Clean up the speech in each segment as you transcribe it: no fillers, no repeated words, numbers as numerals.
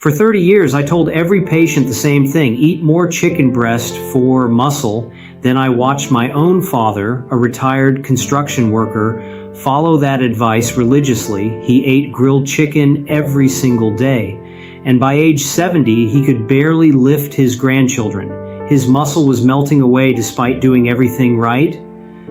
For 30 years, I told every patient the same thing: eat more chicken breast for muscle. Then I watched my own father, a retired construction worker, follow that advice religiously. He ate grilled chicken every single day. And by age 70, he could barely lift his grandchildren. His muscle was melting away despite doing everything right.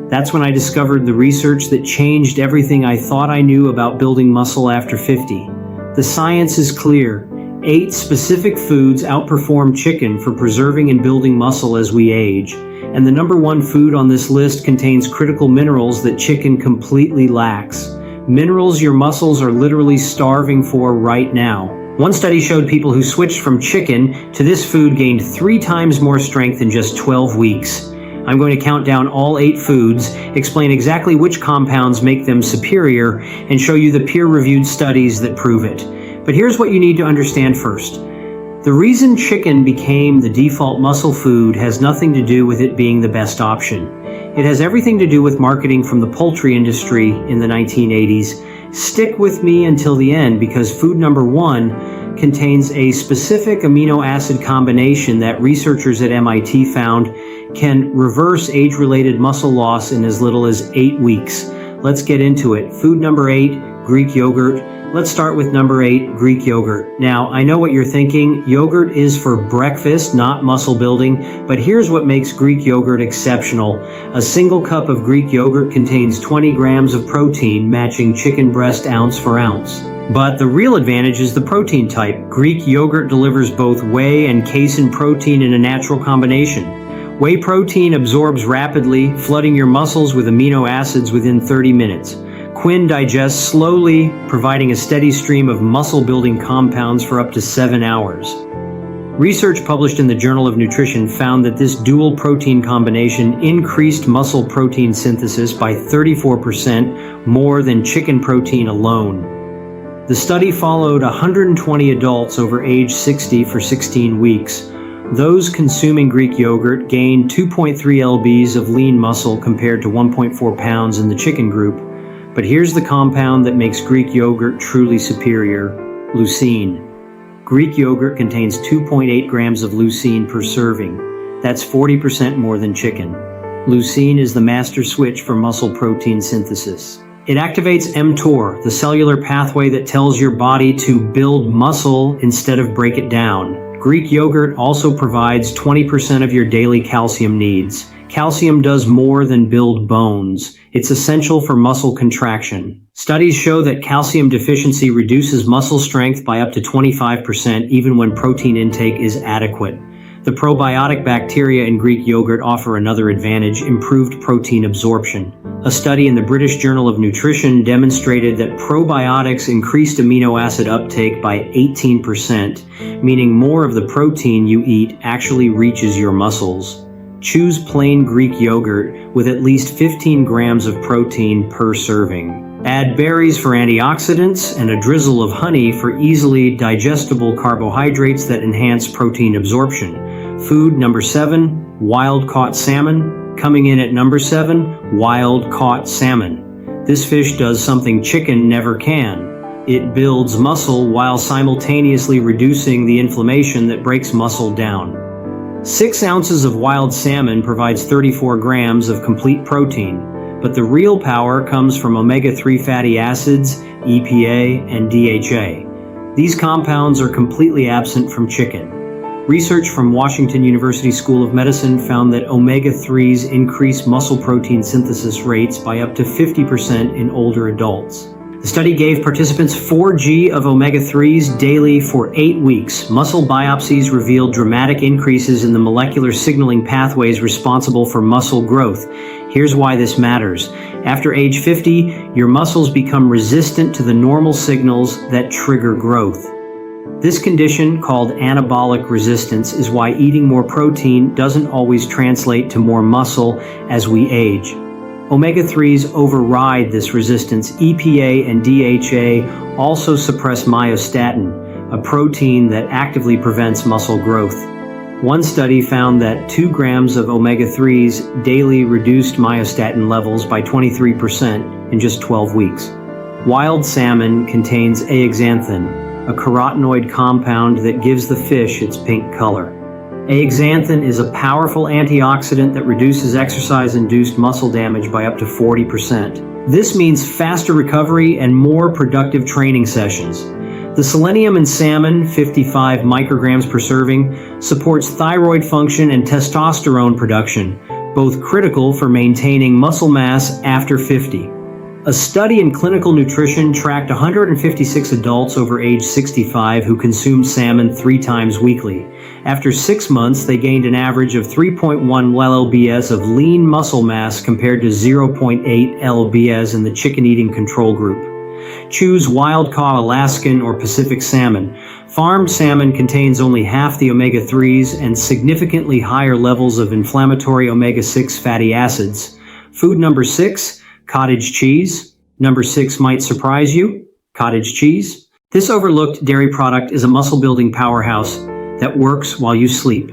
That's when I discovered the research that changed everything I thought I knew about building muscle after 50. The science is clear. 8 specific foods outperform chicken for preserving and building muscle as we age. And the number 1 food on this list contains critical minerals that chicken completely lacks. Minerals your muscles are literally starving for right now. One study showed people who switched from chicken to this food gained 3 times more strength in just 12 weeks. I'm going to count down all 8 foods, explain exactly which compounds make them superior, and show you the peer-reviewed studies that prove it. But here's what you need to understand first. The reason chicken became the default muscle food has nothing to do with it being the best option. It has everything to do with marketing from the poultry industry in the 1980s. Stick with me until the end, because food number 1 contains a specific amino acid combination that researchers at MIT found can reverse age-related muscle loss in as little as 8 weeks. Let's get into it. Food number 8, Greek yogurt. Let's start with number 8, Greek yogurt. Now, I know what you're thinking. Yogurt is for breakfast, not muscle building, but here's what makes Greek yogurt exceptional. A single cup of Greek yogurt contains 20 grams of protein, matching chicken breast ounce for ounce. But the real advantage is the protein type. Greek yogurt delivers both whey and casein protein in a natural combination. Whey protein absorbs rapidly, flooding your muscles with amino acids within 30 minutes. Quin digests slowly, providing a steady stream of muscle-building compounds for up to 7 hours. Research published in the Journal of Nutrition found that this dual protein combination increased muscle protein synthesis by 34% more than chicken protein alone. The study followed 120 adults over age 60 for 16 weeks. Those consuming Greek yogurt gained 2.3 lbs of lean muscle compared to 1.4 pounds in the chicken group. But here's the compound that makes Greek yogurt truly superior: leucine. Greek yogurt contains 2.8 grams of leucine per serving. That's 40% more than chicken. Leucine is the master switch for muscle protein synthesis. It activates mTOR, the cellular pathway that tells your body to build muscle instead of break it down. Greek yogurt also provides 20% of your daily calcium needs. Calcium does more than build bones. It's essential for muscle contraction. Studies show that calcium deficiency reduces muscle strength by up to 25%, even when protein intake is adequate. The probiotic bacteria in Greek yogurt offer another advantage: improved protein absorption. A study in the British Journal of Nutrition demonstrated that probiotics increased amino acid uptake by 18%, meaning more of the protein you eat actually reaches your muscles. Choose plain Greek yogurt with at least 15 grams of protein per serving. Add berries for antioxidants and a drizzle of honey for easily digestible carbohydrates that enhance protein absorption. Food number 7, wild-caught salmon. Coming in at number 7, wild-caught salmon. This fish does something chicken never can. It builds muscle while simultaneously reducing the inflammation that breaks muscle down. 6 ounces of wild salmon provides 34 grams of complete protein, but the real power comes from omega-3 fatty acids, EPA, and DHA. These compounds are completely absent from chicken. Research from Washington University School of Medicine found that omega-3s increase muscle protein synthesis rates by up to 50% in older adults. The study gave participants 4g of omega-3s daily for 8 weeks. Muscle biopsies revealed dramatic increases in the molecular signaling pathways responsible for muscle growth. Here's why this matters. After age 50, your muscles become resistant to the normal signals that trigger growth. This condition, called anabolic resistance, is why eating more protein doesn't always translate to more muscle as we age. Omega-3s override this resistance. EPA and DHA also suppress myostatin, a protein that actively prevents muscle growth. One study found that 2 grams of omega-3s daily reduced myostatin levels by 23% in just 12 weeks. Wild salmon contains zeaxanthin, a carotenoid compound that gives the fish its pink color. Zeaxanthin is a powerful antioxidant that reduces exercise-induced muscle damage by up to 40%. This means faster recovery and more productive training sessions. The selenium in salmon, 55 micrograms per serving, supports thyroid function and testosterone production, both critical for maintaining muscle mass after 50. A study in clinical nutrition tracked 156 adults over age 65 who consumed salmon 3 times weekly. After 6 months, they gained an average of 3.1 lbs of lean muscle mass compared to 0.8 lbs in the chicken-eating control group. Choose wild-caught Alaskan or Pacific salmon. Farmed salmon contains only half the omega-3s and significantly higher levels of inflammatory omega-6 fatty acids. Food number 6, cottage cheese. Number 6 might surprise you. Cottage cheese. This overlooked dairy product is a muscle-building powerhouse that works while you sleep.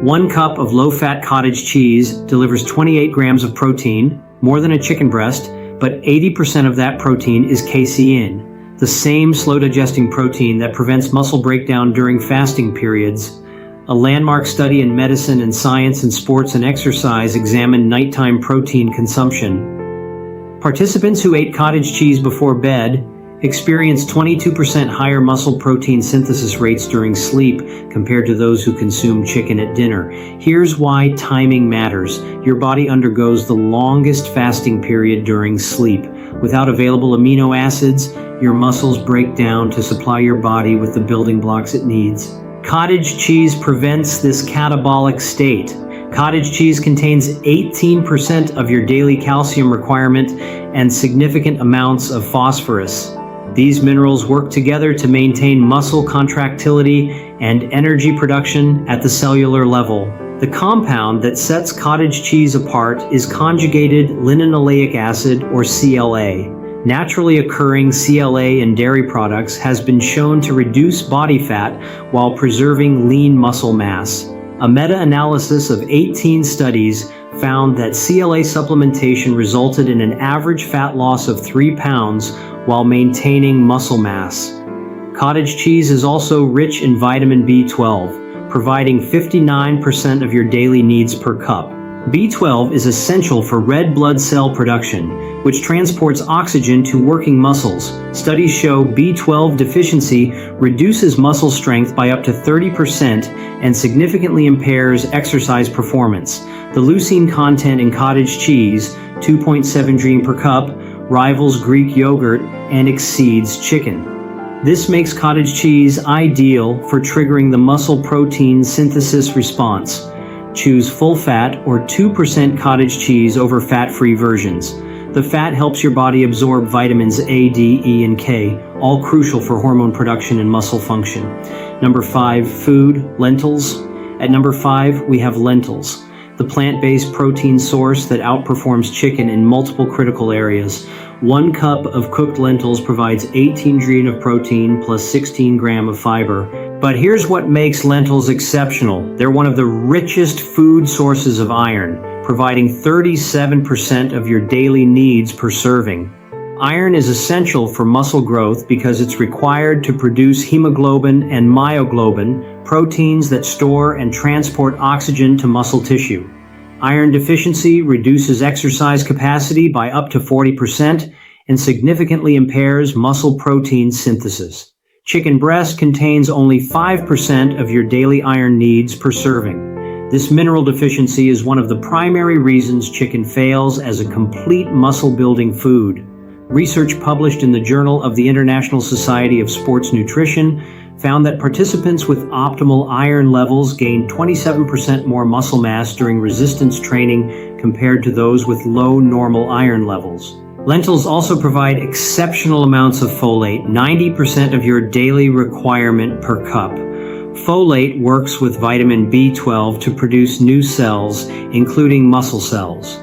1 cup of low-fat cottage cheese delivers 28 grams of protein, more than a chicken breast, but 80% of that protein is casein, the same slow-digesting protein that prevents muscle breakdown during fasting periods. A landmark study in medicine and science and sports and exercise examined nighttime protein consumption. Participants who ate cottage cheese before bed experienced 22% higher muscle protein synthesis rates during sleep compared to those who consumed chicken at dinner. Here's why timing matters. Your body undergoes the longest fasting period during sleep. Without available amino acids, your muscles break down to supply your body with the building blocks it needs. Cottage cheese prevents this catabolic state. Cottage cheese contains 18% of your daily calcium requirement and significant amounts of phosphorus. These minerals work together to maintain muscle contractility and energy production at the cellular level. The compound that sets cottage cheese apart is conjugated linoleic acid, or CLA. Naturally occurring CLA in dairy products has been shown to reduce body fat while preserving lean muscle mass. A meta-analysis of 18 studies found that CLA supplementation resulted in an average fat loss of 3 pounds while maintaining muscle mass. Cottage cheese is also rich in vitamin B12, providing 59% of your daily needs per cup. B12 is essential for red blood cell production, which transports oxygen to working muscles. Studies show B12 deficiency reduces muscle strength by up to 30% and significantly impairs exercise performance. The leucine content in cottage cheese, 2.7 g per cup, rivals Greek yogurt and exceeds chicken. This makes cottage cheese ideal for triggering the muscle protein synthesis response. Choose full-fat or 2% cottage cheese over fat-free versions. The fat helps your body absorb vitamins A, D, E, and K, all crucial for hormone production and muscle function. Number 5, food, lentils. At number 5, we have lentils, the plant-based protein source that outperforms chicken in multiple critical areas. 1 cup of cooked lentils provides 18 g of protein plus 16 gram of fiber. But here's what makes lentils exceptional. They're one of the richest food sources of iron, providing 37% of your daily needs per serving. Iron is essential for muscle growth because it's required to produce hemoglobin and myoglobin, proteins that store and transport oxygen to muscle tissue. Iron deficiency reduces exercise capacity by up to 40% and significantly impairs muscle protein synthesis. Chicken breast contains only 5% of your daily iron needs per serving. This mineral deficiency is one of the primary reasons chicken fails as a complete muscle-building food. Research published in the Journal of the International Society of Sports Nutrition found that participants with optimal iron levels gained 27% more muscle mass during resistance training compared to those with low normal iron levels. Lentils also provide exceptional amounts of folate, 90% of your daily requirement per cup. Folate works with vitamin B12 to produce new cells, including muscle cells.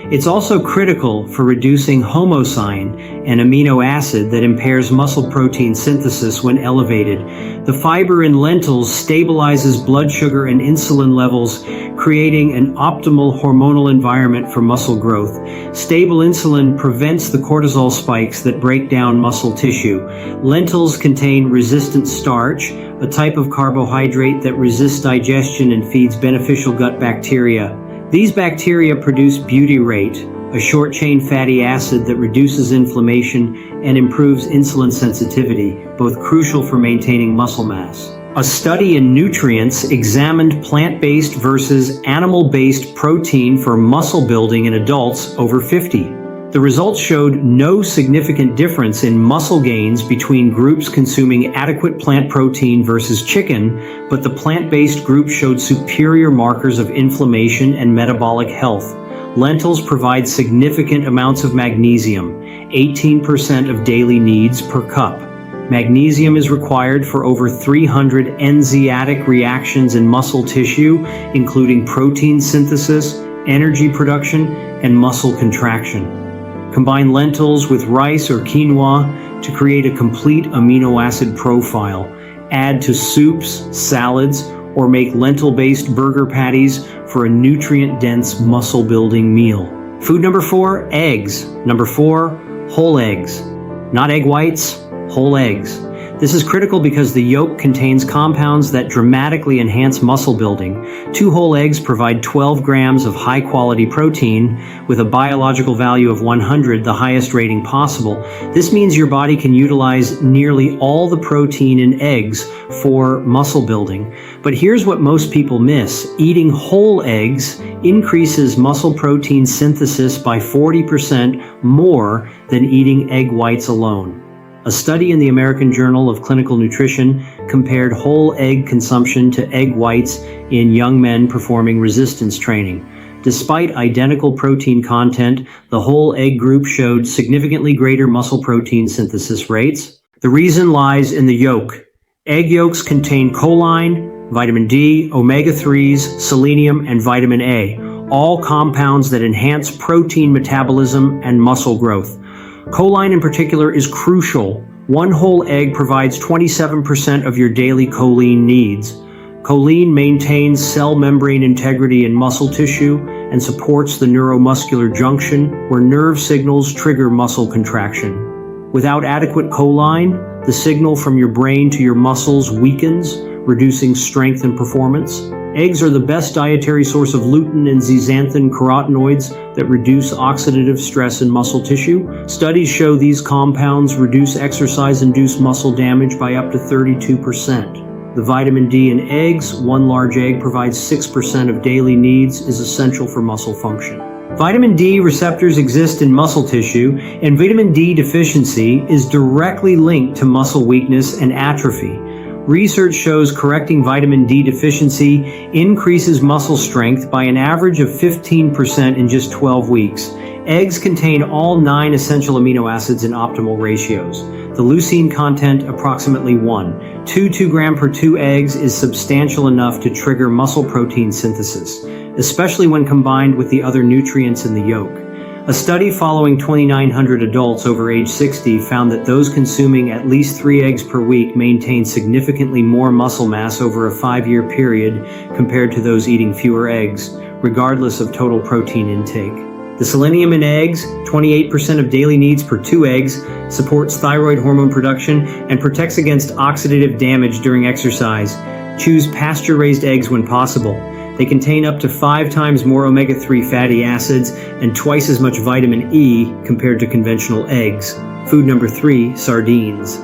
It's also critical for reducing homocysteine, an amino acid that impairs muscle protein synthesis when elevated. The fiber in lentils stabilizes blood sugar and insulin levels, creating an optimal hormonal environment for muscle growth. Stable insulin prevents the cortisol spikes that break down muscle tissue. Lentils contain resistant starch, a type of carbohydrate that resists digestion and feeds beneficial gut bacteria. These bacteria produce butyrate, a short-chain fatty acid that reduces inflammation and improves insulin sensitivity, both crucial for maintaining muscle mass. A study in nutrients examined plant-based versus animal-based protein for muscle building in adults over 50. The results showed no significant difference in muscle gains between groups consuming adequate plant protein versus chicken, but the plant-based group showed superior markers of inflammation and metabolic health. Lentils provide significant amounts of magnesium, 18% of daily needs per cup. Magnesium is required for over 300 enzymatic reactions in muscle tissue, including protein synthesis, energy production, and muscle contraction. Combine lentils with rice or quinoa to create a complete amino acid profile. Add to soups, salads, or make lentil-based burger patties for a nutrient-dense muscle-building meal. Food number 4, eggs. Number 4, whole eggs. Not egg whites, whole eggs. This is critical because the yolk contains compounds that dramatically enhance muscle building. 2 whole eggs provide 12 grams of high-quality protein with a biological value of 100, the highest rating possible. This means your body can utilize nearly all the protein in eggs for muscle building. But here's what most people miss. Eating whole eggs increases muscle protein synthesis by 40% more than eating egg whites alone. A study in the American Journal of Clinical Nutrition compared whole egg consumption to egg whites in young men performing resistance training. Despite identical protein content, the whole egg group showed significantly greater muscle protein synthesis rates. The reason lies in the yolk. Egg yolks contain choline, vitamin D, omega-3s, selenium, and vitamin A, all compounds that enhance protein metabolism and muscle growth. Choline in particular is crucial. 1 whole egg provides 27% of your daily choline needs. Choline maintains cell membrane integrity in muscle tissue and supports the neuromuscular junction where nerve signals trigger muscle contraction. Without adequate choline, the signal from your brain to your muscles weakens, reducing strength and performance. Eggs are the best dietary source of lutein and zeaxanthin carotenoids that reduce oxidative stress in muscle tissue. Studies show these compounds reduce exercise-induced muscle damage by up to 32%. The vitamin D in eggs, 1 large egg provides 6% of daily needs, is essential for muscle function. Vitamin D receptors exist in muscle tissue, and vitamin D deficiency is directly linked to muscle weakness and atrophy. Research shows correcting vitamin D deficiency increases muscle strength by an average of 15% in just 12 weeks. Eggs contain all 9 essential amino acids in optimal ratios. The leucine content approximately 1. 2 gram per 2 eggs is substantial enough to trigger muscle protein synthesis, especially when combined with the other nutrients in the yolk. A study following 2,900 adults over age 60 found that those consuming at least 3 eggs per week maintained significantly more muscle mass over a 5-year period compared to those eating fewer eggs, regardless of total protein intake. The selenium in eggs, 28% of daily needs per 2 eggs, supports thyroid hormone production and protects against oxidative damage during exercise. Choose pasture-raised eggs when possible. They contain up to 5 times more omega-3 fatty acids and twice as much vitamin E compared to conventional eggs. Food number 3, sardines.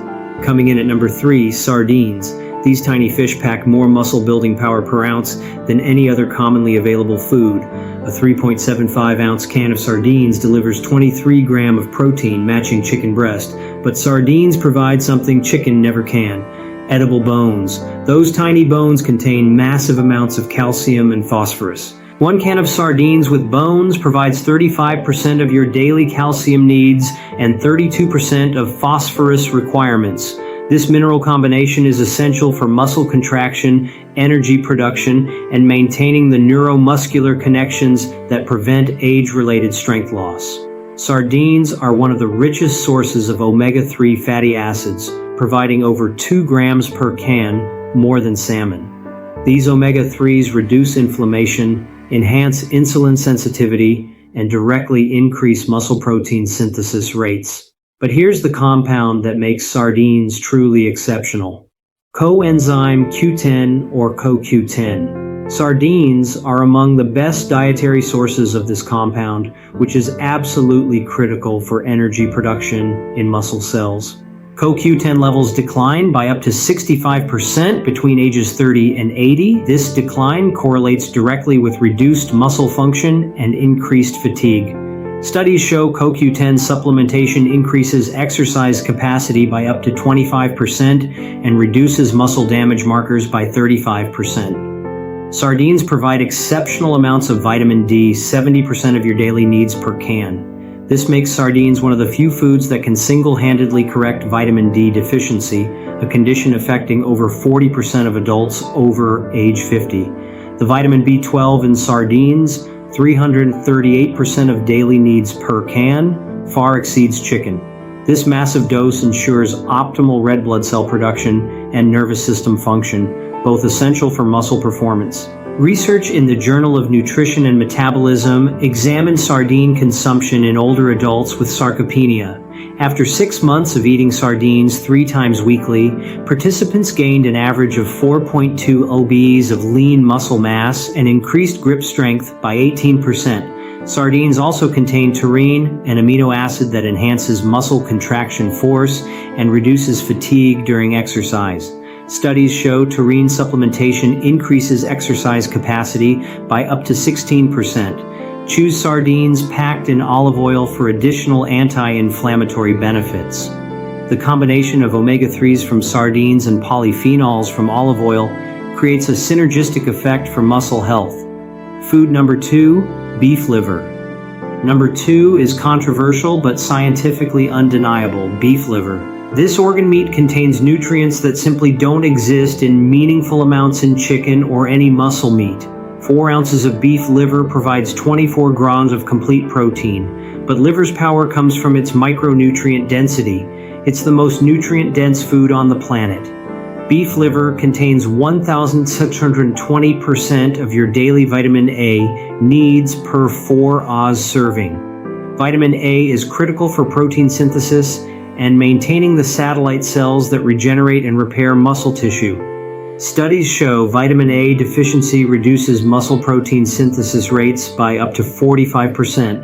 Coming in at number 3, sardines. These tiny fish pack more muscle building power per ounce than any other commonly available food. A 3.75 ounce can of sardines delivers 23 grams of protein, matching chicken breast. But sardines provide something chicken never can. Edible bones. Those tiny bones contain massive amounts of calcium and phosphorus. 1 can of sardines with bones provides 35% of your daily calcium needs and 32% of phosphorus requirements. This mineral combination is essential for muscle contraction, energy production, and maintaining the neuromuscular connections that prevent age-related strength loss. Sardines are one of the richest sources of omega-3 fatty acids, providing over 2 grams per can, more than salmon. These omega-3s reduce inflammation, enhance insulin sensitivity, and directly increase muscle protein synthesis rates. But here's the compound that makes sardines truly exceptional: coenzyme Q10 or CoQ10. Sardines are among the best dietary sources of this compound, which is absolutely critical for energy production in muscle cells. CoQ10 levels decline by up to 65% between ages 30 and 80. This decline correlates directly with reduced muscle function and increased fatigue. Studies show CoQ10 supplementation increases exercise capacity by up to 25% and reduces muscle damage markers by 35%. Sardines provide exceptional amounts of vitamin D, 70% of your daily needs per can. This makes sardines one of the few foods that can single-handedly correct vitamin D deficiency, a condition affecting over 40% of adults over age 50. The vitamin B12 in sardines, 338% of daily needs per can, far exceeds chicken. This massive dose ensures optimal red blood cell production and nervous system function, both essential for muscle performance. Research in the Journal of Nutrition and Metabolism examined sardine consumption in older adults with sarcopenia. After 6 months of eating sardines 3 times weekly, participants gained an average of 4.2 lbs of lean muscle mass and increased grip strength by 18%. Sardines also contain taurine, an amino acid that enhances muscle contraction force and reduces fatigue during exercise. Studies show taurine supplementation increases exercise capacity by up to 16%. Choose sardines packed in olive oil for additional anti-inflammatory benefits. The combination of omega-3s from sardines and polyphenols from olive oil creates a synergistic effect for muscle health. Food number 2, beef liver. Number 2 is controversial but scientifically undeniable: beef liver. This organ meat contains nutrients that simply don't exist in meaningful amounts in chicken or any muscle meat. 4 ounces of beef liver provides 24 grams of complete protein, but liver's power comes from its micronutrient density. It's the most nutrient-dense food on the planet. Beef liver contains 1,620% of your daily vitamin A needs per 4 Oz serving. Vitamin A is critical for protein synthesis and maintaining the satellite cells that regenerate and repair muscle tissue. Studies show vitamin A deficiency reduces muscle protein synthesis rates by up to 45%.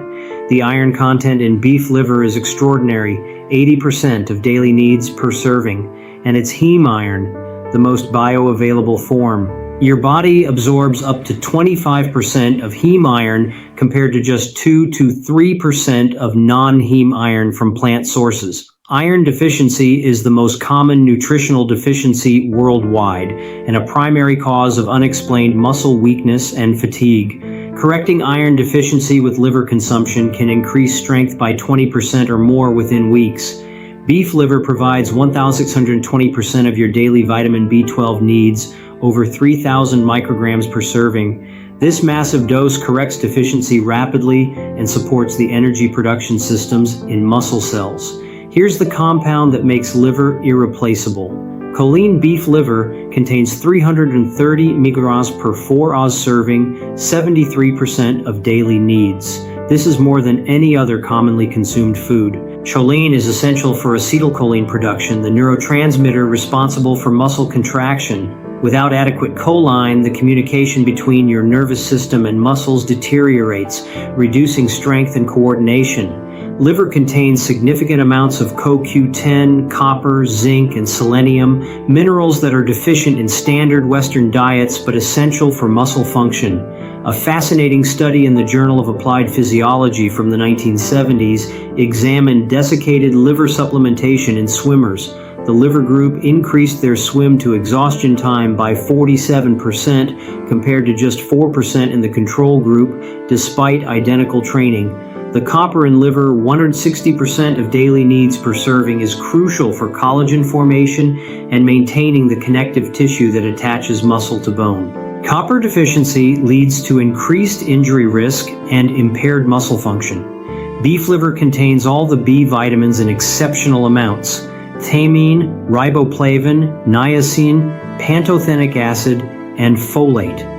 The iron content in beef liver is extraordinary, 80% of daily needs per serving, and it's heme iron, the most bioavailable form. Your body absorbs up to 25% of heme iron compared to just 2 to 3% of non-heme iron from plant sources. Iron deficiency is the most common nutritional deficiency worldwide and a primary cause of unexplained muscle weakness and fatigue. Correcting iron deficiency with liver consumption can increase strength by 20% or more within weeks. Beef liver provides 1,620% of your daily vitamin B12 needs, over 3,000 micrograms per serving. This massive dose corrects deficiency rapidly and supports the energy production systems in muscle cells. Here's the compound that makes liver irreplaceable. Choline beef liver contains 330 micrograms per 4 Oz serving, 73% of daily needs. This is more than any other commonly consumed food. Choline is essential for acetylcholine production, the neurotransmitter responsible for muscle contraction. Without adequate choline, the communication between your nervous system and muscles deteriorates, reducing strength and coordination. Liver contains significant amounts of CoQ10, copper, zinc, and selenium, minerals that are deficient in standard Western diets but essential for muscle function. A fascinating study in the Journal of Applied Physiology from the 1970s examined desiccated liver supplementation in swimmers. The liver group increased their swim to exhaustion time by 47% compared to just 4% in the control group, despite identical training. The copper in liver, 160% of daily needs per serving, is crucial for collagen formation and maintaining the connective tissue that attaches muscle to bone. Copper deficiency leads to increased injury risk and impaired muscle function. Beef liver contains all the B vitamins in exceptional amounts: thiamine, riboflavin, niacin, pantothenic acid, and folate.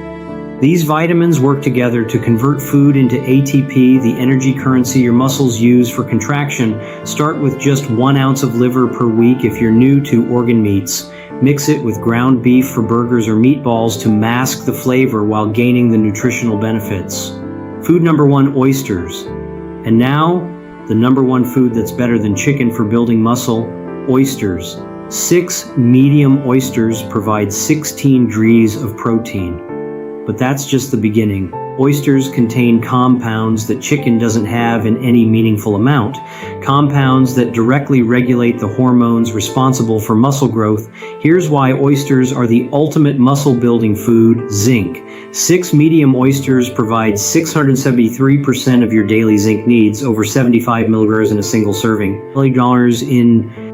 These vitamins work together to convert food into ATP, the energy currency your muscles use for contraction. Start with just 1 ounce of liver per week if you're new to organ meats. Mix it with ground beef for burgers or meatballs to mask the flavor while gaining the nutritional benefits. Food number 1, oysters. And now, the number 1 food that's better than chicken for building muscle, oysters. 6 medium oysters provide 16 degrees of protein. But that's just the beginning. Oysters contain compounds that chicken doesn't have in any meaningful amount, compounds that directly regulate the hormones responsible for muscle growth. Here's why oysters are the ultimate muscle-building food: zinc. 6 medium oysters provide 673% of your daily zinc needs, over 75 milligrams in a single serving.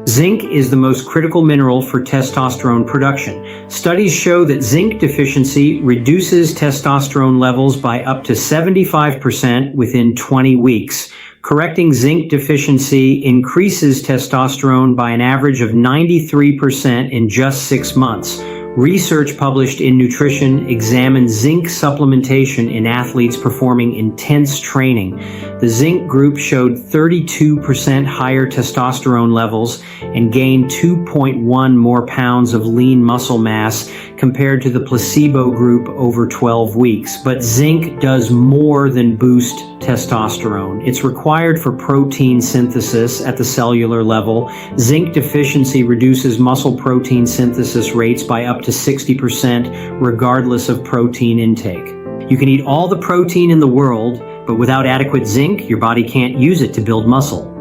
Zinc is the most critical mineral for testosterone production. Studies show that zinc deficiency reduces testosterone levels by up to 75% within 20 weeks. Correcting zinc deficiency increases testosterone by an average of 93% in just 6 months. Research published in Nutrition examined zinc supplementation in athletes performing intense training. The zinc group showed 32% higher testosterone levels and gained 2.1 more pounds of lean muscle mass compared to the placebo group over 12 weeks. But zinc does more than boost testosterone. It's required for protein synthesis at the cellular level. Zinc deficiency reduces muscle protein synthesis rates by up to 60% regardless of protein intake. You can eat all the protein in the world, but without adequate zinc, your body can't use it to build muscle.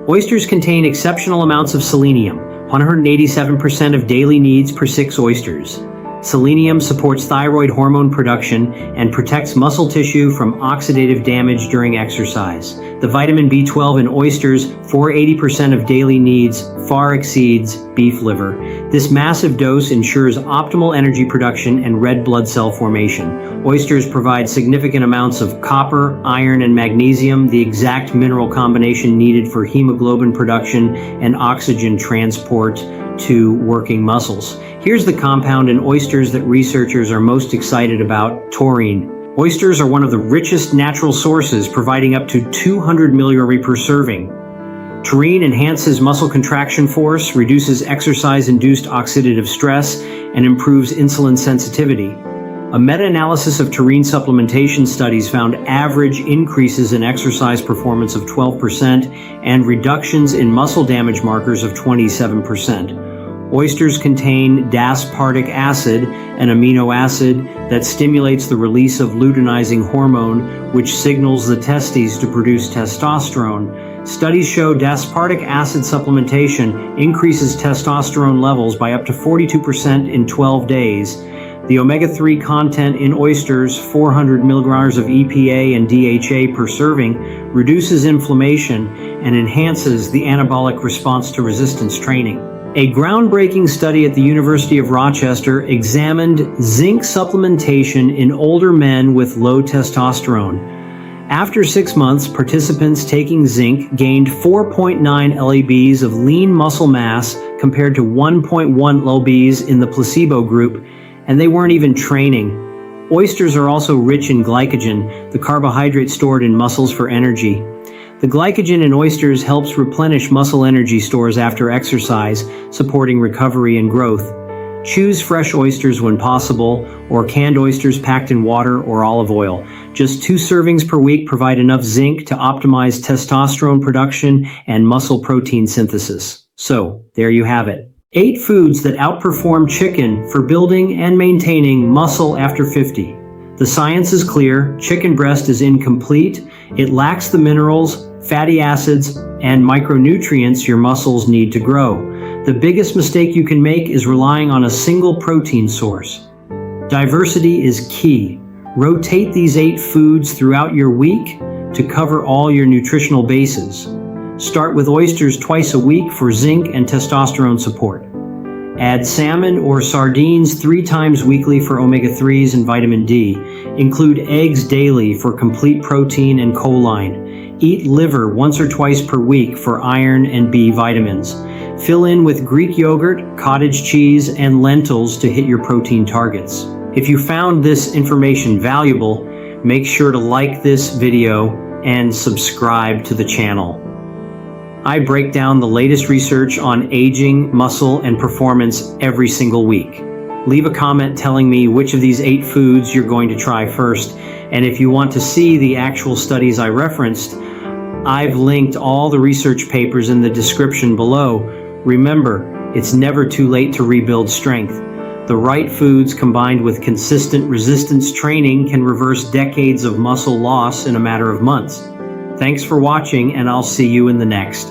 Oysters contain exceptional amounts of selenium, 187% of daily needs per 6 oysters. Selenium supports thyroid hormone production and protects muscle tissue from oxidative damage during exercise. The vitamin B12 in oysters, 480% of daily needs, far exceeds beef liver. This massive dose ensures optimal energy production and red blood cell formation. Oysters provide significant amounts of copper, iron, and magnesium, the exact mineral combination needed for hemoglobin production and oxygen transport to working muscles. Here's the compound in oysters that researchers are most excited about: taurine. Oysters are one of the richest natural sources, providing up to 200 milligrams per serving. Taurine enhances muscle contraction force, reduces exercise-induced oxidative stress, and improves insulin sensitivity. A meta-analysis of taurine supplementation studies found average increases in exercise performance of 12% and reductions in muscle damage markers of 27%. Oysters contain aspartic acid, an amino acid that stimulates the release of luteinizing hormone, which signals the testes to produce testosterone. Studies show aspartic acid supplementation increases testosterone levels by up to 42% in 12 days. The omega-3 content in oysters, 400 milligrams of EPA and DHA per serving, reduces inflammation and enhances the anabolic response to resistance training. A groundbreaking study at the University of Rochester examined zinc supplementation in older men with low testosterone. After 6 months, participants taking zinc gained 4.9 lbs of lean muscle mass compared to 1.1 lbs in the placebo group, and they weren't even training. Oysters are also rich in glycogen, the carbohydrate stored in muscles for energy. The glycogen in oysters helps replenish muscle energy stores after exercise, supporting recovery and growth. Choose fresh oysters when possible, or canned oysters packed in water or olive oil. Just 2 servings per week provide enough zinc to optimize testosterone production and muscle protein synthesis. So, there you have it. 8 foods that outperform chicken for building and maintaining muscle after 50. The science is clear: chicken breast is incomplete. It lacks the minerals, fatty acids, and micronutrients your muscles need to grow. The biggest mistake you can make is relying on a single protein source. Diversity is key. Rotate these 8 foods throughout your week. to cover all your nutritional bases. Start with oysters twice a week for zinc and testosterone support. Add salmon or sardines 3 times weekly for omega-3s and vitamin D. Include eggs daily for complete protein and choline. Eat liver once or twice per week for iron and B vitamins. Fill in with Greek yogurt, cottage cheese, and lentils to hit your protein targets. If you found this information valuable, make sure to like this video and subscribe to the channel. I break down the latest research on aging, muscle, and performance every single week. Leave a comment telling me which of these 8 foods you're going to try first, and if you want to see the actual studies I referenced, I've linked all the research papers in the description below. Remember, it's never too late to rebuild strength. The right foods combined with consistent resistance training can reverse decades of muscle loss in a matter of months. Thanks for watching, and I'll see you in the next.